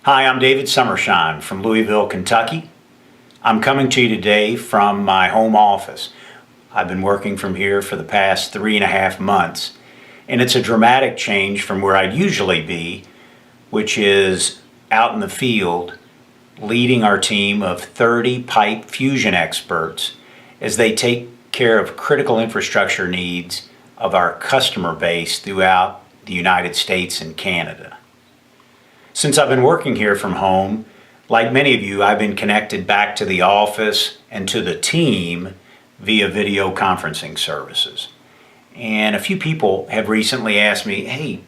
Hi, I'm David Summershine from Louisville, Kentucky. I'm coming to you today from my home office. I've been working from here for the past 3.5 months, and it's a dramatic change from where I'd usually be, which is out in the field leading our team of 30 pipe fusion experts as they take care of critical infrastructure needs of our customer base throughout the United States and Canada. Since I've been working here from home, like many of you, I've been connected back to the office and to the team via video conferencing services. And a few people have recently asked me, hey,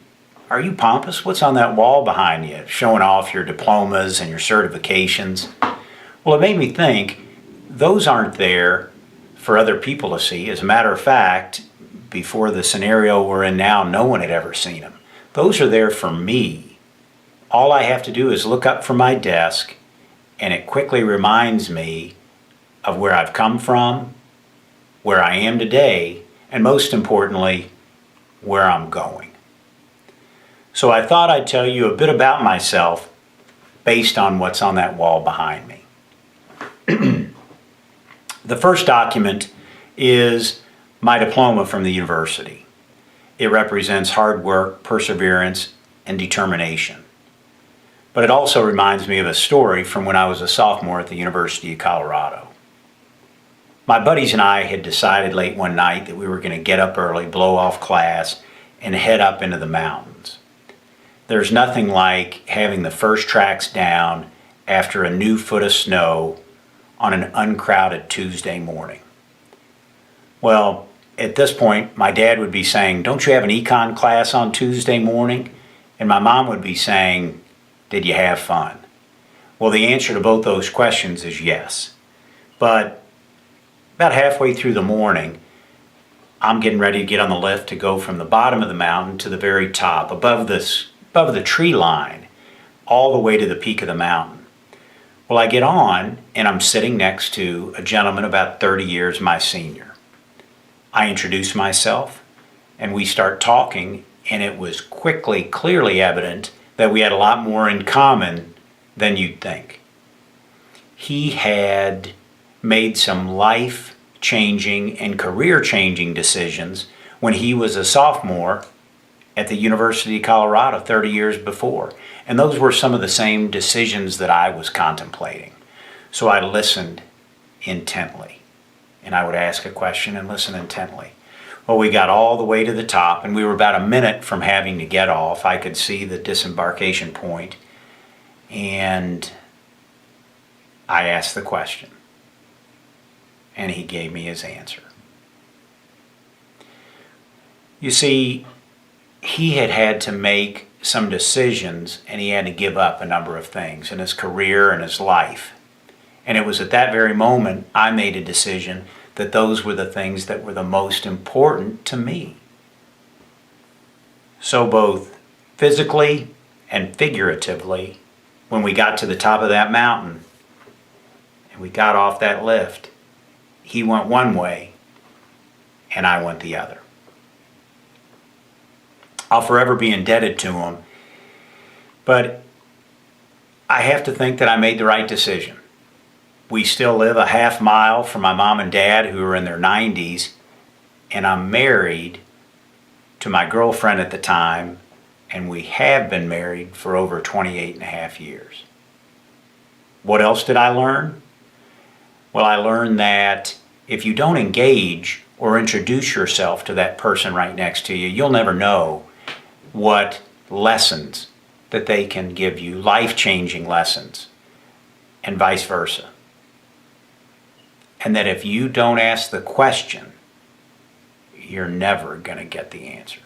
are you pompous? What's on that wall behind you, showing off your diplomas and your certifications? Well, it made me think, those aren't there for other people to see. As a matter of fact, before the scenario we're in now, no one had ever seen them. Those are there for me. All I have to do is look up from my desk, and it quickly reminds me of where I've come from, where I am today, and most importantly, where I'm going. So I thought I'd tell you a bit about myself based on what's on that wall behind me. The first document is my diploma from the university. It represents hard work, perseverance, and determination. But it also reminds me of a story from when I was a sophomore at the University of Colorado. My buddies and I had decided late one night that we were going to get up early, blow off class, and head up into the mountains. There's nothing like having the first tracks down after a new foot of snow on an uncrowded Tuesday morning. Well, at this point, my dad would be saying, "Don't you have an econ class on Tuesday morning?" And my mom would be saying, "Did you have fun?" Well, the answer to both those questions is yes. But about halfway through the morning, I'm getting ready to get on the lift to go from the bottom of the mountain to the very top, above the tree line, all the way to the peak of the mountain. Well, I get on, and I'm sitting next to a gentleman about 30 years my senior. I introduce myself, and we start talking, and it was clearly evident that we had a lot more in common than you'd think. He had made some life-changing and career-changing decisions when he was a sophomore at the University of Colorado 30 years before. And those were some of the same decisions that I was contemplating. So I listened intently. And I would ask a question and listen intently. Well, we got all the way to the top, and we were about a minute from having to get off. I could see the disembarkation point, and I asked the question, and he gave me his answer. You see, he had to make some decisions, and he had to give up a number of things in his career and his life. And it was at that very moment I made a decision that those were the things that were the most important to me. So both physically and figuratively, when we got to the top of that mountain and we got off that lift, he went one way and I went the other. I'll forever be indebted to him, but I have to think that I made the right decision. We still live a half mile from my mom and dad, who are in their 90s, and I'm married to my girlfriend at the time, and we have been married for over 28.5 years. What else did I learn? Well, I learned that if you don't engage or introduce yourself to that person right next to you, you'll never know what lessons that they can give you, life-changing lessons, and vice versa. And that if you don't ask the question, you're never going to get the answer.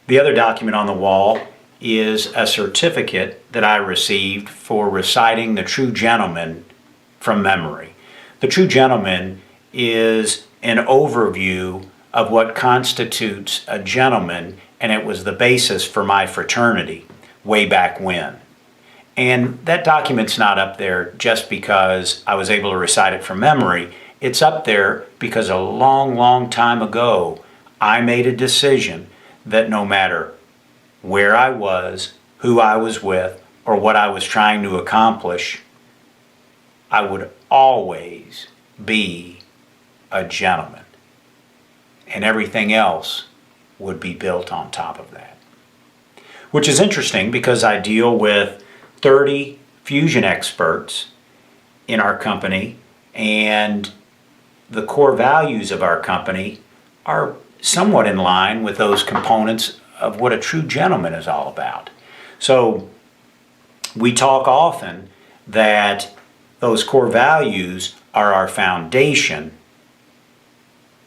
The other document on the wall is a certificate that I received for reciting the True Gentleman from memory. The True Gentleman is an overview of what constitutes a gentleman, and it was the basis for my fraternity way back when. And that document's not up there just because I was able to recite it from memory. It's up there because a long, long time ago, I made a decision that no matter where I was, who I was with or what I was trying to accomplish, I would always be a gentleman. And everything else would be built on top of that. Which is interesting because I deal with 30 fusion experts in our company, and the core values of our company are somewhat in line with those components of what a true gentleman is all about. So we talk often that those core values are our foundation,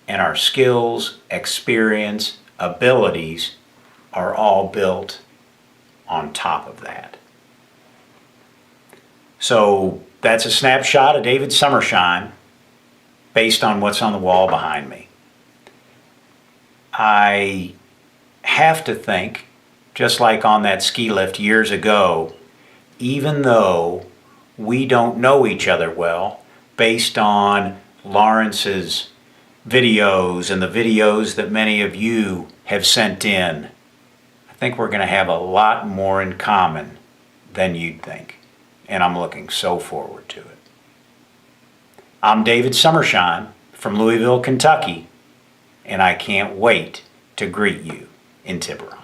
and our skills, experience, abilities are all built on top of that. So that's a snapshot of David Summershine based on what's on the wall behind me. I have to think, just like on that ski lift years ago, even though we don't know each other well, based on Lawrence's videos and the videos that many of you have sent in, I think we're going to have a lot more in common than you'd think. And I'm looking so forward to it. I'm David Summershine from Louisville, Kentucky, and I can't wait to greet you in Tiburon.